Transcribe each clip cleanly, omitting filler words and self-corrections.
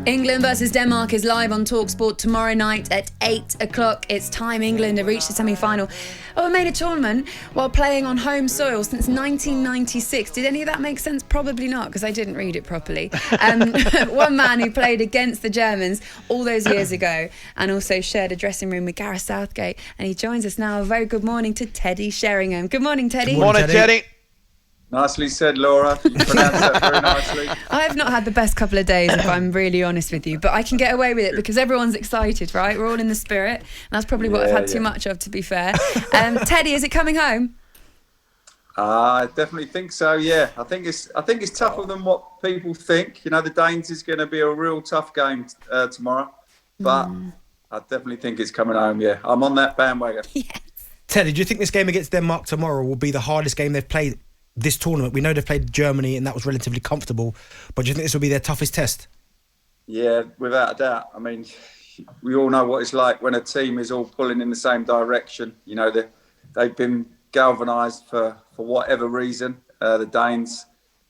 England versus Denmark is live on talkSPORT tomorrow night at 8 o'clock. It's time England have reached the semi-final of a major tournament while playing on home soil since 1996. Did any of that make sense? Probably not, because I didn't read it properly. One man who played against the Germans all those years ago and also shared a dressing room with Gareth Southgate. And he joins us now. A very good morning to Teddy Sheringham. Good morning, Teddy. Good morning, Teddy. Nicely said, Laura. You pronounced that very nicely. I have not had the best couple of days, if I'm really honest with you, but I can get away with it because everyone's excited, right? We're all in the spirit, and that's probably what I've had too much of, to be fair. Teddy, is it coming home? I definitely think so. Yeah, I think it's tougher than what people think. You know, the Danes is going to be a real tough game tomorrow, but I definitely think it's coming home. Yeah, I'm on that bandwagon. Yes. Teddy, do you think this game against Denmark tomorrow will be the hardest game they've played this tournament? We know they've played Germany and that was relatively comfortable, but do you think this will be their toughest test? Yeah, without a doubt. I mean, we all know what it's like when a team is all pulling in the same direction. You know, they've been galvanised for whatever reason. The Danes,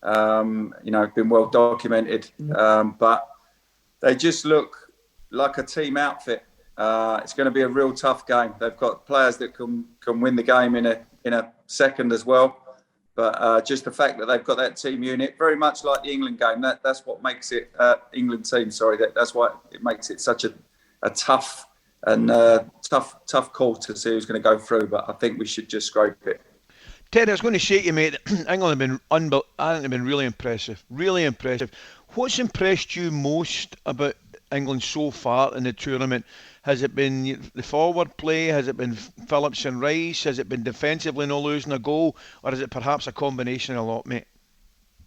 you know, have been well documented, but they just look like a team outfit. It's going to be a real tough game. They've got players that can win the game in a second as well. But just the fact that they've got that team unit, very much like the England game, that's what makes it England team. Sorry, that's why it makes it such a tough and tough call to see who's going to go through. But I think we should just scrape it. Ted, I was going to say to you, mate, England have been really impressive. Really impressive. What's impressed you most about England so far in the tournament? Has it been the forward play? Has it been Phillips and Rice? Has it been defensively not losing a goal? Or is it perhaps a combination of a lot, mate?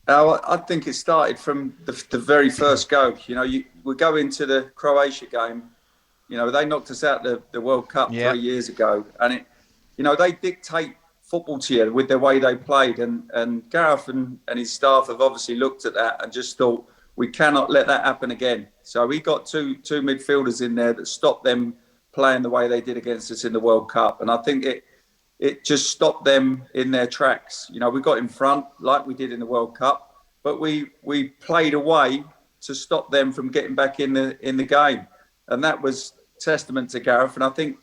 I think it started from the very first go. You know, we go into the Croatia game. You know, they knocked us out the World Cup 3 years ago. And, they dictate football to you with the way they played. And Gareth and his staff have obviously looked at that and just thought, we cannot let that happen again. So we got two midfielders in there that stopped them playing the way they did against us in the World Cup. And I think it just stopped them in their tracks. You know, we got in front like we did in the World Cup, but we played away to stop them from getting back in the game. And that was testament to Gareth. And I think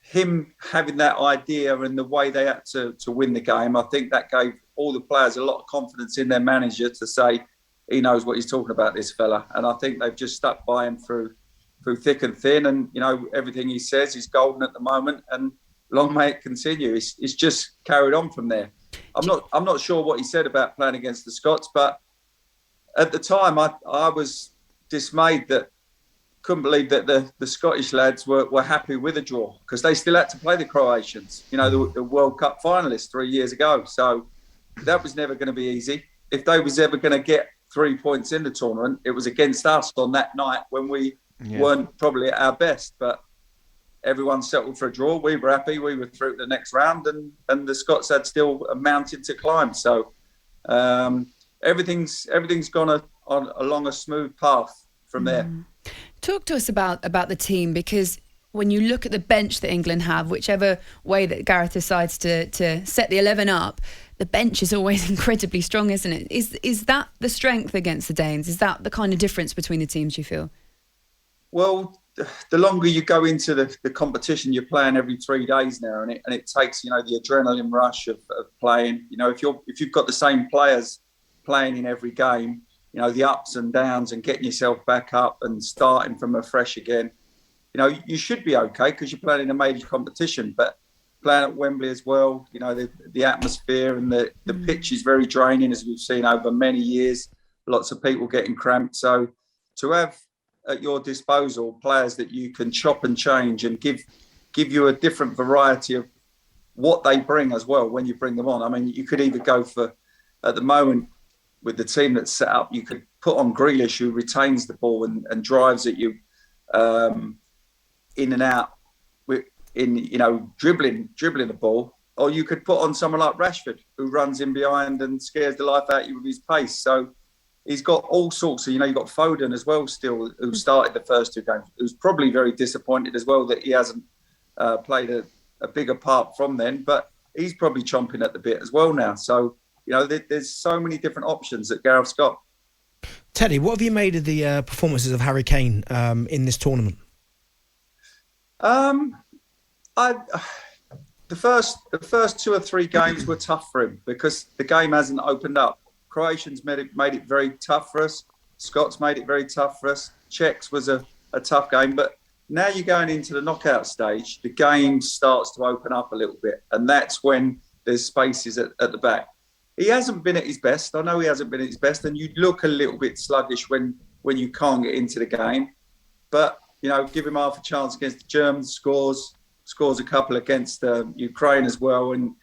him having that idea and the way they had to win the game, I think that gave all the players a lot of confidence in their manager to say, he knows what he's talking about, this fella. And I think they've just stuck by him through thick and thin. And, you know, everything he says is golden at the moment. And long may it continue. It's just carried on from there. I'm not sure what he said about playing against the Scots, but at the time I was dismayed couldn't believe that the Scottish lads were happy with a draw because they still had to play the Croatians, you know, the World Cup finalists 3 years ago. So that was never going to be easy. If they was ever going to get 3 points in the tournament, it was against us on that night when we weren't probably at our best, but everyone settled for a draw. We were happy. We were through to the next round, and the Scots had still a mountain to climb. So everything's gone along a smooth path from there. Talk to us about the team, because when you look at the bench that England have, whichever way that Gareth decides to set the 11 up, the bench is always incredibly strong, isn't it? Is that the strength against the Danes? Is that the kind of difference between the teams, you feel? Well, the longer you go into the competition, you're playing every 3 days now, and it takes, you know, the adrenaline rush of playing. You know, if you've got the same players playing in every game, you know, the ups and downs and getting yourself back up and starting from afresh again, you know, you should be okay because you're playing in a major competition. But playing at Wembley as well, you know, the atmosphere and the pitch is very draining, as we've seen over many years. Lots of people getting cramped. So to have at your disposal players that you can chop and change and give you a different variety of what they bring as well when you bring them on. I mean, you could either go for, at the moment, with the team that's set up, you could put on Grealish, who retains the ball and drives at you in and out, dribbling the ball, or you could put on someone like Rashford, who runs in behind and scares the life out of you with his pace. So he's got all sorts of, you've got Foden as well still, who started the first two games, who's probably very disappointed as well that he hasn't played a bigger part from then, but he's probably chomping at the bit as well now. So, there's so many different options that Gareth's got. Teddy, what have you made of the performances of Harry Kane in this tournament? The first 2 or 3 games were tough for him because the game hasn't opened up. Croatians made it very tough for us. Scots made it very tough for us. Czechs was a tough game, but now you're going into the knockout stage, the game starts to open up a little bit, and that's when there's spaces at the back. He hasn't been at his best. I know he hasn't been at his best, and you look a little bit sluggish when you can't get into the game. But, give him half a chance against the Germans, scores a couple against Ukraine as well, and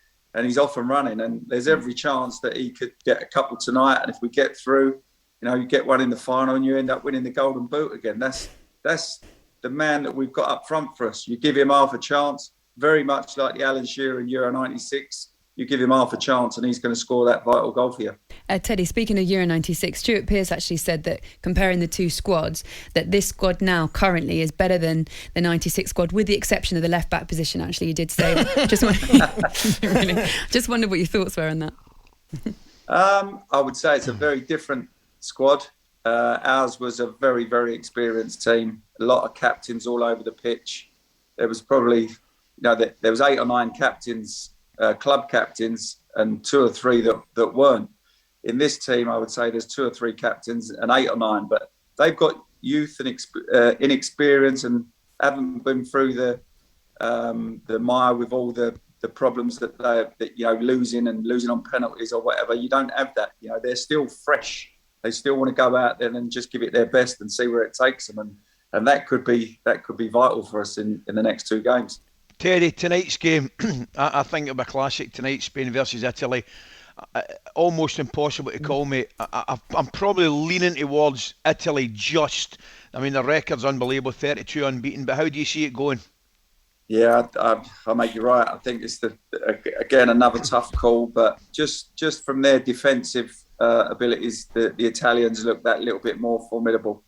he's off and running. And there's every chance that he could get a couple tonight. And if we get through, you get one in the final and you end up winning the Golden Boot again. That's the man that we've got up front for us. You give him half a chance, very much like the Alan Shearer in Euro 96. You give him half a chance and he's going to score that vital goal for you. Teddy, speaking of Euro 96, Stuart Pearce actually said that comparing the two squads, that this squad now currently is better than the 96 squad, with the exception of the left-back position, actually. You did say that. Just wondered what your thoughts were on that. I would say it's a very different squad. Ours was a very, very experienced team. A lot of captains all over the pitch. There was probably, there was 8 or 9 captains, club captains, and 2 or 3 that weren't. In this team, I would say there's 2 or 3 captains and 8 or 9, but they've got youth and inexperience and haven't been through the mire with all the problems that losing on penalties or whatever. You don't have that. They're still fresh. They still want to go out there and just give it their best and see where it takes them, and that could be vital for us in the next 2 games. Terry, tonight's game, I think it'll be a classic tonight, Spain versus Italy. Almost impossible to call me. I'm probably leaning towards Italy just. I mean, the record's unbelievable, 32 unbeaten, but how do you see it going? Yeah, I make you right. I think it's again another tough call, but just from their defensive abilities, the Italians look that little bit more formidable.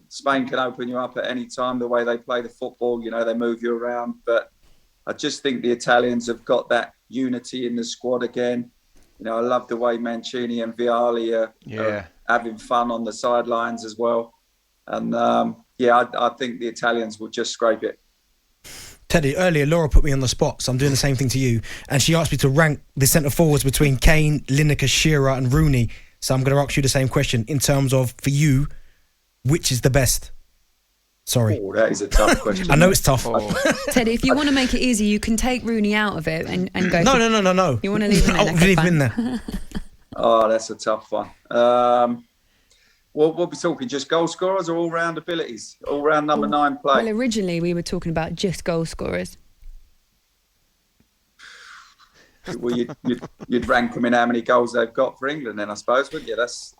Spain can open you up at any time, the way they play the football, they move you around, but I just think the Italians have got that unity in the squad again. I love the way Mancini and Vialli are having fun on the sidelines as well, and I think the Italians will just scrape it. Teddy, earlier Laura put me on the spot, so I'm doing the same thing to you, and she asked me to rank the centre forwards between Kane, Lineker, Shearer and Rooney, so I'm going to ask you the same question in terms of, for you, which is the best? Sorry. Oh, that is a tough question. I know it's tough. Teddy, if you want to make it easy, you can take Rooney out of it and go... No. You want to leave him in there? Leave him in there. Oh, that's a tough one. We'll be talking just goal scorers or all-round abilities? All-round number 9 play? Well, originally we were talking about just goal scorers. Well, you'd rank them in how many goals they've got for England then, I suppose, wouldn't you? That's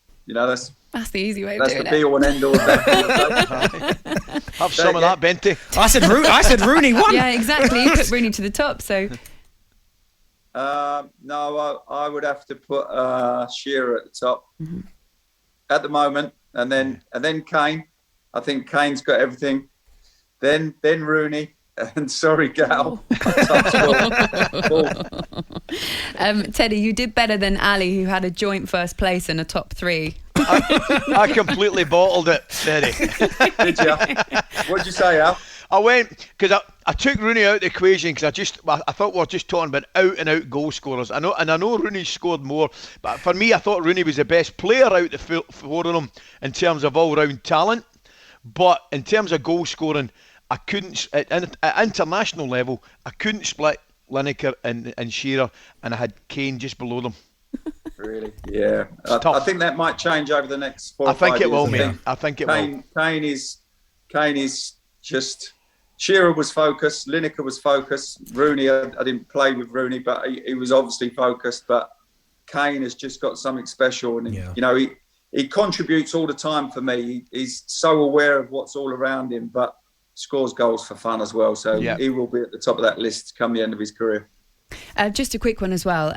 the easy way of doing it. That's the be-all and end-all of that. Have some of that, Benty. I said Rooney won. Yeah, exactly. You put Rooney to the top, so... No, I would have to put Shearer at the top at the moment, and then Kane. I think Kane's got everything. Then Rooney, and sorry, Gal. Teddy, you did better than Ali, who had a joint first place and a top 3. I completely bottled it, Teddy. Did you? What'd you say, Al? I went because I took Rooney out of the equation because I thought we were just talking about out and out goal scorers. I know Rooney scored more, but for me I thought Rooney was the best player out the 4 of them in terms of all round talent. But in terms of goal scoring, I couldn't at international level. I couldn't split Lineker and Shearer, and I had Kane just below them. Really? Yeah. I think that might change over the next 4 or 5 years. I think it will, mate. I think it will. Kane is just... Shearer was focused, Lineker was focused, Rooney, I didn't play with Rooney, but he was obviously focused, but Kane has just got something special, and he contributes all the time for me. He's so aware of what's all around him, but scores goals for fun as well, so he will be at the top of that list come the end of his career. Just a quick one as well.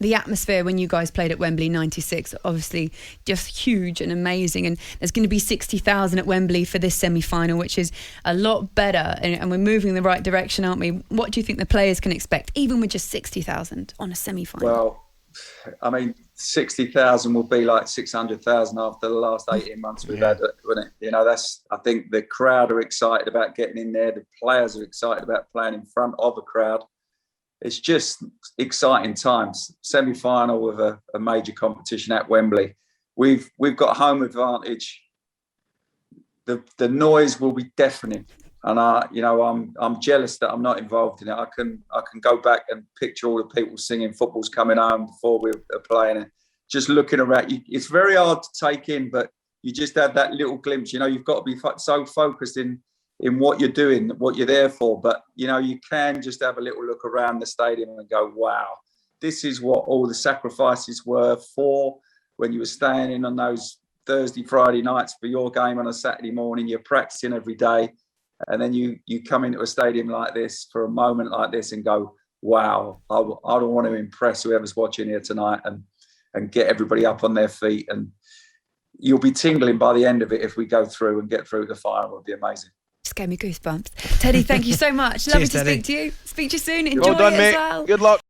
The atmosphere when you guys played at Wembley 96, obviously just huge and amazing, and there's going to be 60,000 at Wembley for this semi-final, which is a lot better, and we're moving in the right direction, aren't we? What do you think the players can expect, even with just 60,000 on a semi-final? Well, I mean, 60,000 will be like 600,000 after the last 18 months we've had, wouldn't it? You know, I think the crowd are excited about getting in there. The players are excited about playing in front of a crowd. It's just exciting times. Semi-final of a major competition at Wembley. We've got home advantage. The noise will be deafening. And I'm jealous that I'm not involved in it. I can go back and picture all the people singing "Football's Coming Home" before we are playing it. Just looking around, it's very hard to take in, but you just have that little glimpse. You know, you've got to be so focused in what you're doing, what you're there for. But you know, you can just have a little look around the stadium and go, "Wow, this is what all the sacrifices were for when you were staying in on those Thursday, Friday nights for your game on a Saturday morning. You're practicing every day." And then you come into a stadium like this for a moment like this and go, wow, I don't want to impress whoever's watching here tonight and get everybody up on their feet. And you'll be tingling by the end of it if we go through and get through the final. It would be amazing. Just gave me goosebumps. Teddy, thank you so much. Lovely to Teddy. speak to you. Speak to you soon. Enjoy Well done, it mate. as well. Good luck.